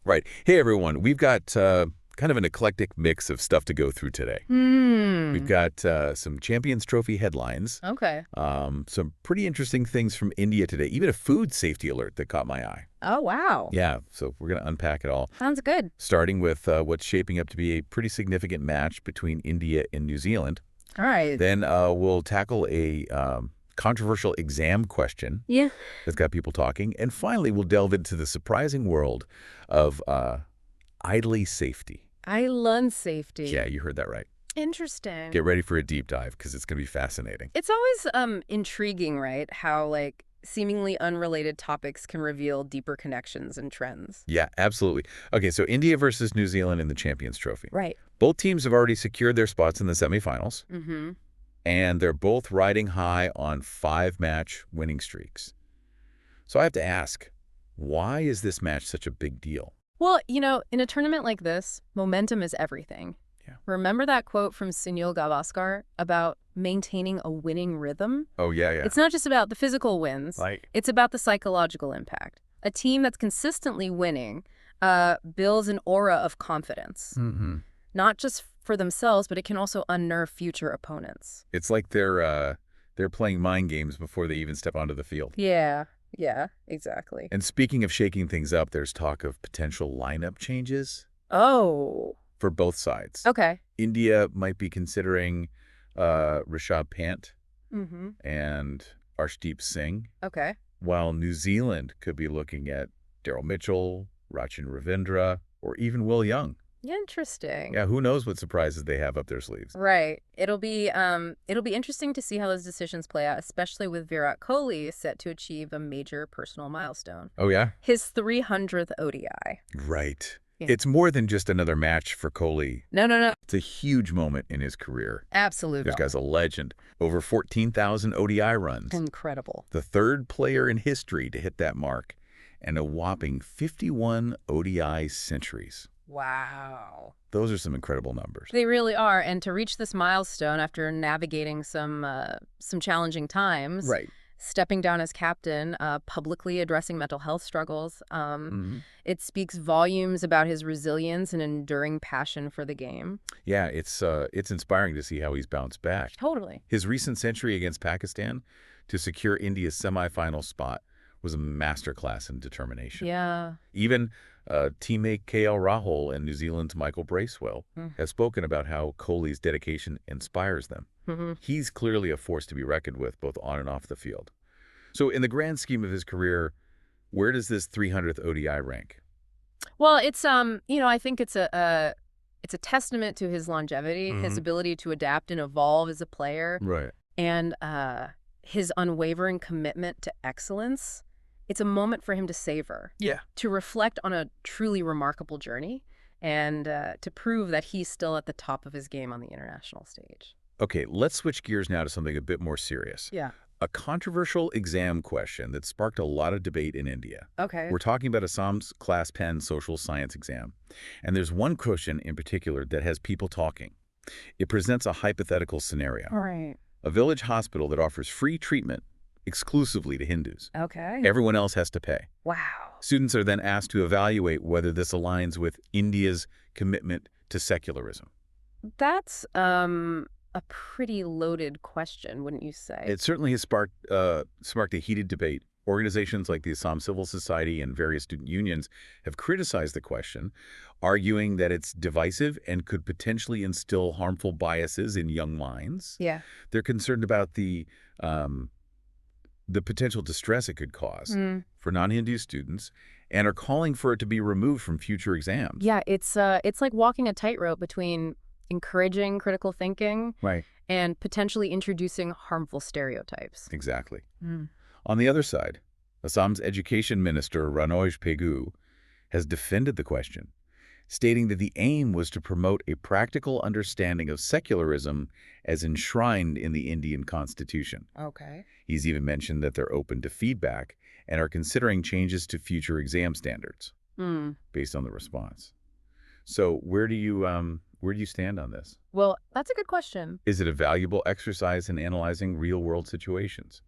Right. Hey, everyone. We've got kind of an eclectic mix of stuff to go through today. We've got some Champions Trophy headlines, Okay. some pretty interesting things from India today, even a food safety alert that caught my eye. Oh, wow. Yeah, so we're going to unpack it all, Sounds good. starting with what's shaping up to be a pretty significant match between India and New Zealand. All right. Then we'll tackle a controversial exam question Yeah. that's got people talking. And finally, we'll delve into the surprising world of idli safety. Island safety. Yeah, you heard that right. Interesting. Get ready for a deep dive because it's going to be fascinating. It's always intriguing, right? How, like, seemingly unrelated topics can reveal deeper connections and trends. Yeah, absolutely. Okay, so India versus New Zealand in the Champions Trophy. Right. Both teams have already secured their spots in the semifinals, Mm-hmm. and they're both riding high on 5-match winning streaks. So I have to ask, why is this match such a big deal? Well, in a tournament like this, momentum is everything. Yeah. Remember that quote from Sunil Gavaskar about maintaining a winning rhythm? Oh, yeah. It's not just about the physical wins. Like, It's about the psychological impact. A team that's consistently winning builds an aura of confidence, not just for themselves, but it can also unnerve future opponents. it's like they're playing mind games before they even step onto the field. Yeah, exactly. And speaking of shaking things up, there's talk of potential lineup changes Oh, for both sides. okay. India might be considering Rishabh Pant Mm-hmm. and Arshdeep Singh, Okay. while New Zealand could be looking at Daryl Mitchell, Rachin Ravindra, or even Will Young. Interesting. Yeah, who knows what surprises they have up their sleeves. Right. It'll be interesting to see how those decisions play out, especially with Virat Kohli set to achieve a major personal milestone. Oh, yeah? His 300th ODI. Right. Yeah. It's more than just another match for Kohli. No. It's a huge moment in his career. Absolutely. This guy's a legend. Over 14,000 ODI runs. Incredible. The third player in history to hit that mark, and a whopping 51 ODI centuries. Wow. Those are some incredible numbers. They really are. And to reach this milestone after navigating some challenging times, Right. stepping down as captain, publicly addressing mental health struggles, it speaks volumes about his resilience and enduring passion for the game. Yeah, it's inspiring to see how he's bounced back. Totally. His recent century against Pakistan to secure India's semifinal spot was a masterclass in determination. Yeah. Even teammate KL Rahul and New Zealand's Michael Bracewell have spoken about how Kohli's dedication inspires them. Mm-hmm. He's clearly a force to be reckoned with, both on and off the field. So in the grand scheme of his career, where does this 300th ODI rank? Well, it's I think it's a testament to his longevity, his ability to adapt and evolve as a player, Right. and his unwavering commitment to excellence. It's a moment for him to savor, Yeah. to reflect on a truly remarkable journey, and to prove that he's still at the top of his game on the international stage. Okay, let's switch gears now to something a bit more serious. Yeah. A controversial exam question that sparked a lot of debate in India. Okay. We're talking about Assam's Class 10 social science exam. And there's one question in particular that has people talking. It presents a hypothetical scenario. All right. A village hospital that offers free treatment exclusively to Hindus. Okay. Everyone else has to pay. Wow. Students are then asked to evaluate whether this aligns with India's commitment to secularism. That's a pretty loaded question, wouldn't you say? It certainly has sparked a heated debate. Organizations like the Assam Civil Society and various student unions have criticized the question, arguing that it's divisive and could potentially instill harmful biases in young minds. Yeah. They're concerned about the potential distress it could cause for non-Hindu students, and are calling for it to be removed from future exams. Yeah, it's like walking a tightrope between encouraging critical thinking Right. and potentially introducing harmful stereotypes. Exactly. On the other side, Assam's education minister, Ranoj Pegu, has defended the question, stating that the aim was to promote a practical understanding of secularism as enshrined in the Indian constitution. Okay. He's even mentioned that they're open to feedback and are considering changes to future exam standards based on the response. So where do you stand on this? Well, that's a good question. Is it a valuable exercise in analyzing real-world situations,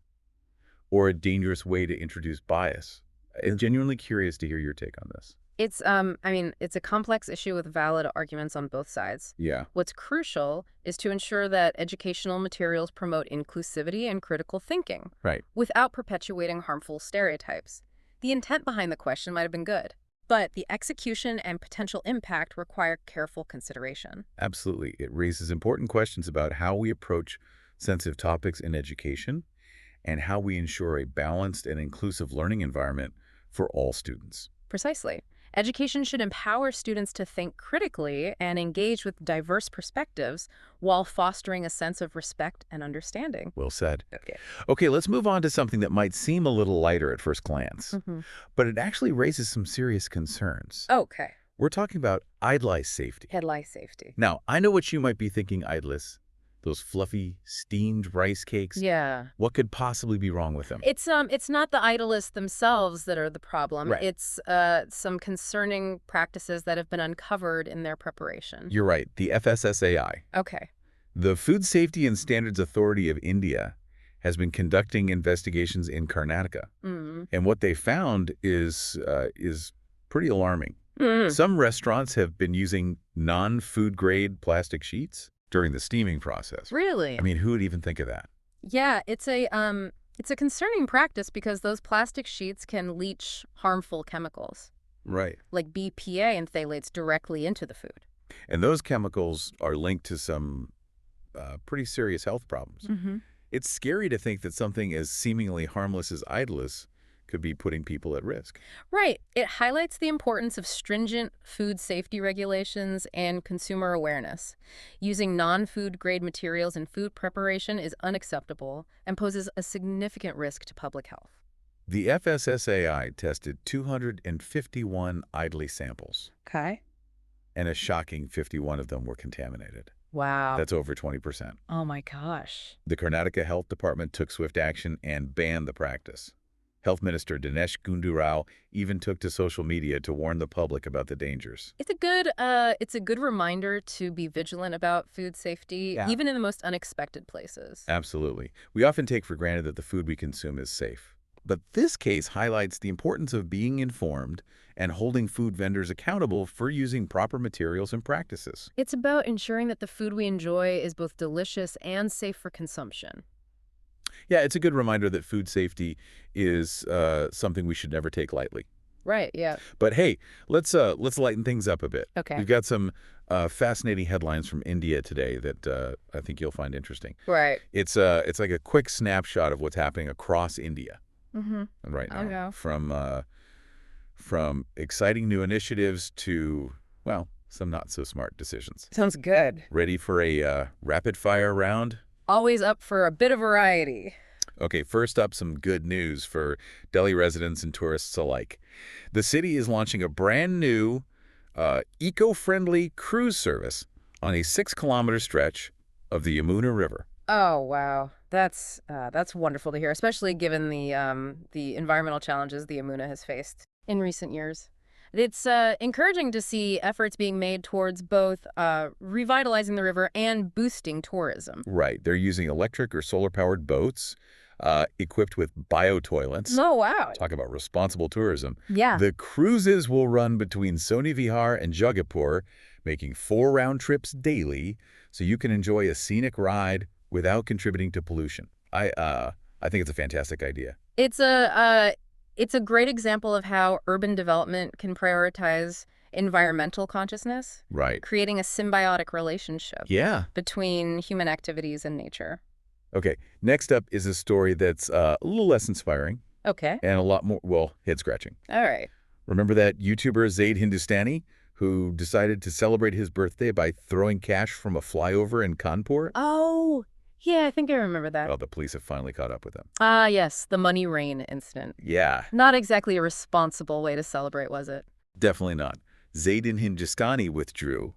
or a dangerous way to introduce bias? I'm genuinely curious to hear your take on this. It's a complex issue with valid arguments on both sides. Yeah. What's crucial is to ensure that educational materials promote inclusivity and critical thinking Right. without perpetuating harmful stereotypes. The intent behind the question might have been good, but the execution and potential impact require careful consideration. Absolutely. It raises important questions about how we approach sensitive topics in education and how we ensure a balanced and inclusive learning environment for all students. Precisely. Education should empower students to think critically and engage with diverse perspectives while fostering a sense of respect and understanding. Well said. Okay. Okay, let's move on to something that might seem a little lighter at first glance, but it actually raises some serious concerns. Okay. We're talking about idli safety. Headlight safety. Now, I know what you might be thinking, idlis, those fluffy, steamed rice cakes. Yeah. What could possibly be wrong with them? It's not the idolists themselves that are the problem. Right. It's some concerning practices that have been uncovered in their preparation. You're right, the FSSAI. Okay. The Food Safety and Standards Authority of India has been conducting investigations in Karnataka. And what they found is pretty alarming. Some restaurants have been using non-food grade plastic sheets during the steaming process. Really? I mean, who would even think of that? Yeah, it's a concerning practice because those plastic sheets can leach harmful chemicals Right. like BPA and phthalates directly into the food. And those chemicals are linked to some pretty serious health problems. It's scary to think that something as seemingly harmless as idlis could be putting people at risk. Right. It highlights the importance of stringent food safety regulations and consumer awareness. Using non-food grade materials in food preparation is unacceptable and poses a significant risk to public health. The FSSAI tested 251 idli samples, Okay. and a shocking 51 of them were contaminated. Wow. That's over 20%. Oh my gosh. The Karnataka Health Department took swift action and banned the practice. Health Minister Dinesh Gundu Rao even took to social media to warn the public about the dangers. It's a good reminder to be vigilant about food safety, even in the most unexpected places. Absolutely. We often take for granted that the food we consume is safe. But this case highlights the importance of being informed and holding food vendors accountable for using proper materials and practices. It's about ensuring that the food we enjoy is both delicious and safe for consumption. Yeah, it's a good reminder that food safety is something we should never take lightly. Right, yeah. But hey, let's lighten things up a bit. Okay. We've got some fascinating headlines from India today that I think you'll find interesting. Right. It's like a quick snapshot of what's happening across India right now. Okay. From exciting new initiatives to, well, some not so smart decisions. Sounds good. Ready for a rapid fire round? Always up for a bit of variety. Okay, first up, some good news for Delhi residents and tourists alike. The city is launching a brand new eco-friendly cruise service on a 6-kilometer stretch of the Yamuna River. Oh, wow. That's wonderful to hear, especially given the environmental challenges the Yamuna has faced in recent years. It's encouraging to see efforts being made towards both revitalizing the river and boosting tourism. Right. They're using electric or solar-powered boats equipped with bio-toilets. Oh, wow. Talk about responsible tourism. Yeah. The cruises will run between Soni Vihar and Jagatpur, making 4 round trips daily, so you can enjoy a scenic ride without contributing to pollution. I think it's a fantastic idea. It's a great example of how urban development can prioritize environmental consciousness, Right. creating a symbiotic relationship between human activities and nature. Okay, next up is a story that's a little less inspiring Okay. and a lot more, well, head-scratching. All right. Remember that YouTuber Zaid Hindustani who decided to celebrate his birthday by throwing cash from a flyover in Kanpur? Oh, yeah, I think I remember that. Well, the police have finally caught up with him. Ah, yes, the money rain incident. Yeah, Not exactly a responsible way to celebrate, was it? definitely not. Zaid Hindustani withdrew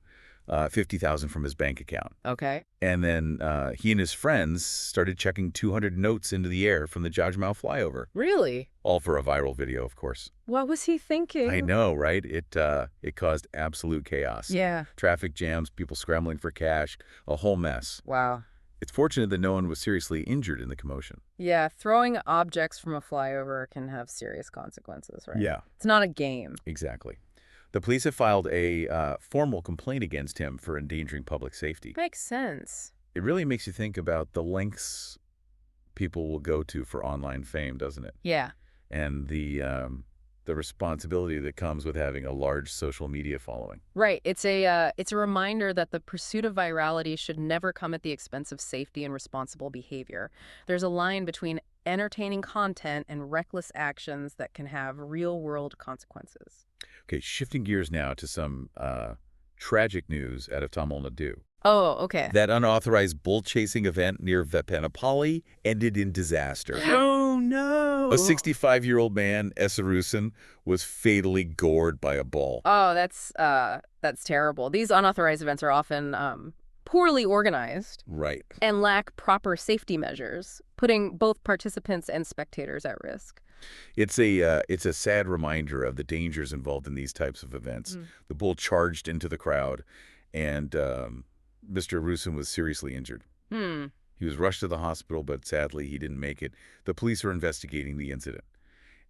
$50,000 from his bank account. Okay. And then he and his friends started chucking 200 notes into the air from the Jajmal flyover. Really? All for a viral video, of course. What was he thinking? I know, right? It caused absolute chaos. Yeah. Traffic jams, people scrambling for cash, a whole mess. Wow. It's fortunate that no one was seriously injured in the commotion. Yeah, throwing objects from a flyover can have serious consequences, right? Yeah, It's not a game. exactly. The police have filed a formal complaint against him for endangering public safety. Makes sense. It really makes you think about the lengths people will go to for online fame, doesn't it? Yeah. And the responsibility that comes with having a large social media following. Right. It's a reminder that the pursuit of virality should never come at the expense of safety and responsible behavior. There's a line between entertaining content and reckless actions that can have real-world consequences. Okay, shifting gears now to some tragic news out of Tamil Nadu. Oh, okay. That unauthorized bull-chasing event near Vepanapalli ended in disaster. Oh, no. A 65-year-old man, Esarusan, was fatally gored by a bull. Oh, that's terrible. These unauthorized events are often poorly organized. Right. And lack proper safety measures, putting both participants and spectators at risk. It's a sad reminder of the dangers involved in these types of events. The bull charged into the crowd, and Mr. Rusin was seriously injured. He was rushed to the hospital, but sadly he didn't make it. The police are investigating the incident.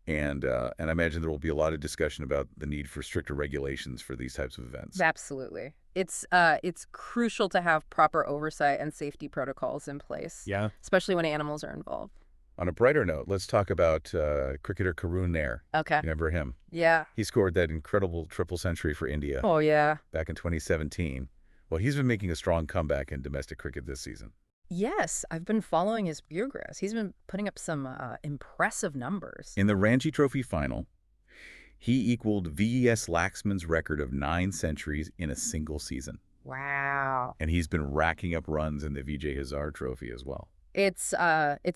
And I imagine there will be a lot of discussion about the need for stricter regulations for these types of events. Absolutely. It's crucial to have proper oversight and safety protocols in place. Yeah. Especially when animals are involved. On a brighter note, let's talk about cricketer Karun Nair. Okay. Remember him? Yeah. He scored that incredible triple century for India. Oh, yeah. Back in 2017. Well, he's been making a strong comeback in domestic cricket this season. Yes, I've been following his progress. He's been putting up some impressive numbers. In the Ranji Trophy final, he equaled V.S. Laxman's record of 9 centuries in a single season. Wow. And he's been racking up runs in the Vijay Hazare Trophy as well. It's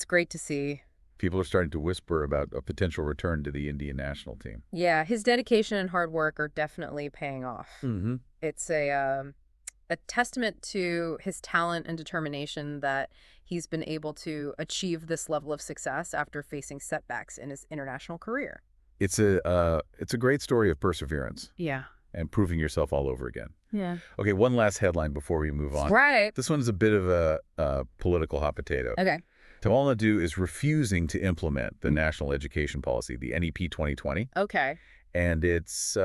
great to see. People are starting to whisper about a potential return to the Indian national team. Yeah, his dedication and hard work are definitely paying off. It's a testament to his talent and determination that he's been able to achieve this level of success after facing setbacks in his international career. It's a great story of perseverance. Yeah. And proving yourself all over again. Yeah. Okay, one last headline before we move on. Right. This one's a bit of a political hot potato. Okay. Tamil Nadu is refusing to implement the National Education Policy, the NEP 2020. Okay. And it's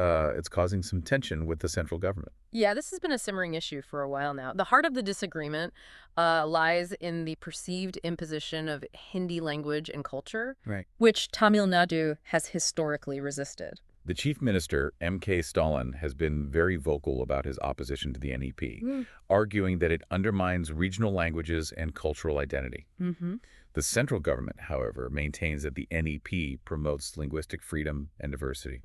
causing some tension with the central government. Yeah, this has been a simmering issue for a while now. The heart of the disagreement lies in the perceived imposition of Hindi language and culture, Right. which Tamil Nadu has historically resisted. The chief minister, M.K. Stalin, has been very vocal about his opposition to the NEP, arguing that it undermines regional languages and cultural identity. The central government, however, maintains that the NEP promotes linguistic freedom and diversity.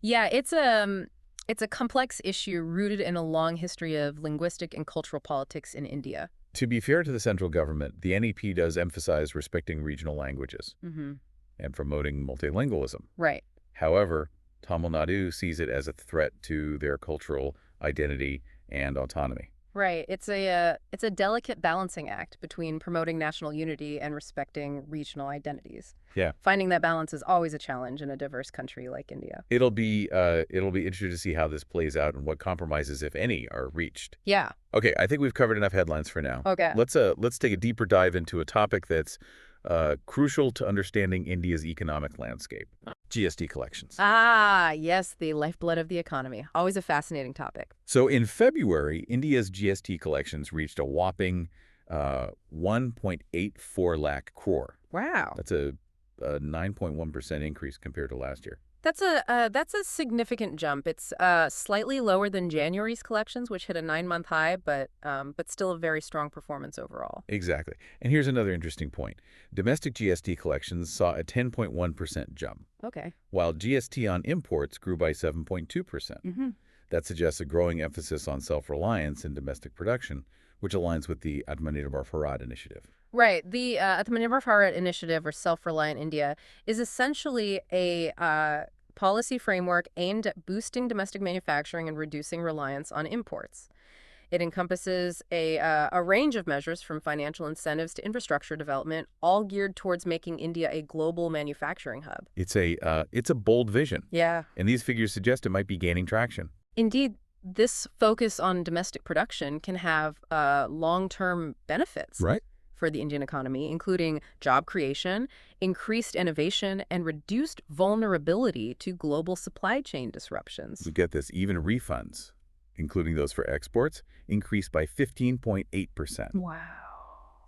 Yeah, it's a complex issue rooted in a long history of linguistic and cultural politics in India. To be fair to the central government, the NEP does emphasize respecting regional languages and promoting multilingualism. Right. However, Tamil Nadu sees it as a threat to their cultural identity and autonomy. Right. It's a delicate balancing act between promoting national unity and respecting regional identities. Yeah. Finding that balance is always a challenge in a diverse country like India. It'll be interesting to see how this plays out and what compromises, if any, are reached. Yeah. Okay, I think we've covered enough headlines for now. Okay. Let's take a deeper dive into a topic that's crucial to understanding India's economic landscape: GST collections. Ah, yes, the lifeblood of the economy. Always a fascinating topic. So in February, India's GST collections reached a whopping 1.84 lakh crore. Wow. That's a 9.1% increase compared to last year. That's a significant jump. It's slightly lower than January's collections, which hit a 9-month high, but still a very strong performance overall. Exactly. And here's another interesting point. Domestic GST collections saw a 10.1% jump, Okay. while GST on imports grew by 7.2%. That suggests a growing emphasis on self-reliance in domestic production, which aligns with the Atmanirbhar Bharat initiative. Right. The Atmanirbhar Bharat initiative, or Self-Reliant India, is essentially a policy framework aimed at boosting domestic manufacturing and reducing reliance on imports. It encompasses a range of measures from financial incentives to infrastructure development, all geared towards making India a global manufacturing hub. It's a bold vision. Yeah. And these figures suggest it might be gaining traction. Indeed, this focus on domestic production can have long-term benefits. Right. for the Indian economy, including job creation, increased innovation, and reduced vulnerability to global supply chain disruptions. We get this, even refunds, including those for exports, increased by 15.8%. Wow.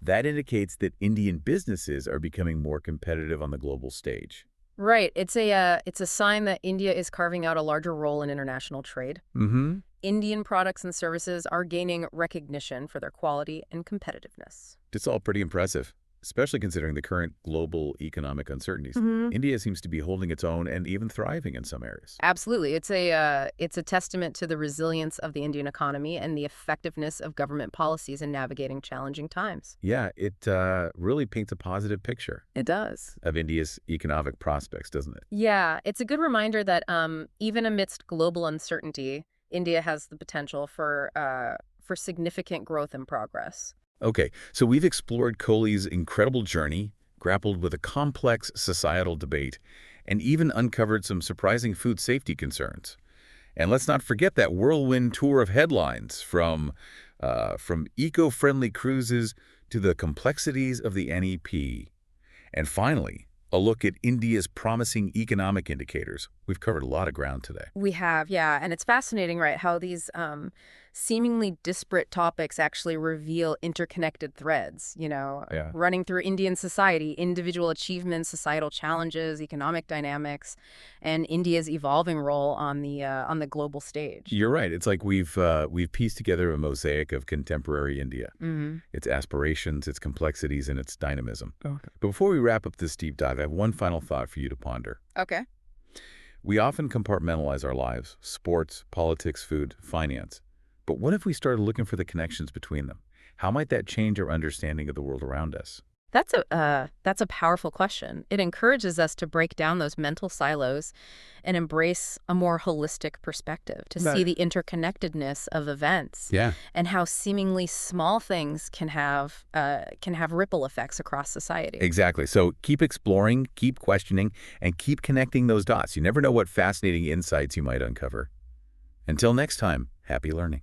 That indicates that Indian businesses are becoming more competitive on the global stage. Right. It's a sign that India is carving out a larger role in international trade. Mm-hmm. Indian products and services are gaining recognition for their quality and competitiveness. It's all pretty impressive, especially considering the current global economic uncertainties. Mm-hmm. India seems to be holding its own and even thriving in some areas. Absolutely. It's a testament to the resilience of the Indian economy and the effectiveness of government policies in navigating challenging times. Yeah, it really paints a positive picture It does. of India's economic prospects, doesn't it? Yeah, it's a good reminder that even amidst global uncertainty, India has the potential for significant growth and progress. Okay, so we've explored Kohli's incredible journey, grappled with a complex societal debate, and even uncovered some surprising food safety concerns. And let's not forget that whirlwind tour of headlines from eco-friendly cruises to the complexities of the NEP. And finally, a look at India's promising economic indicators. We've covered a lot of ground today. We have, yeah. And it's fascinating, right, how these seemingly disparate topics actually reveal interconnected threads, Yeah. running through Indian society, individual achievements, societal challenges, economic dynamics, and India's evolving role on the global stage. You're right. It's like we've pieced together a mosaic of contemporary India, its aspirations, its complexities, and its dynamism. Okay. But before we wrap up this deep dive, I have one final thought for you to ponder. Okay. We often compartmentalize our lives: sports, politics, food, finance. But what if we started looking for the connections between them? How might that change our understanding of the world around us? That's a powerful question. It encourages us to break down those mental silos and embrace a more holistic perspective, to see the interconnectedness of events Yeah. and how seemingly small things can have ripple effects across society. Exactly. So keep exploring, keep questioning, and keep connecting those dots. You never know what fascinating insights you might uncover. Until next time, happy learning.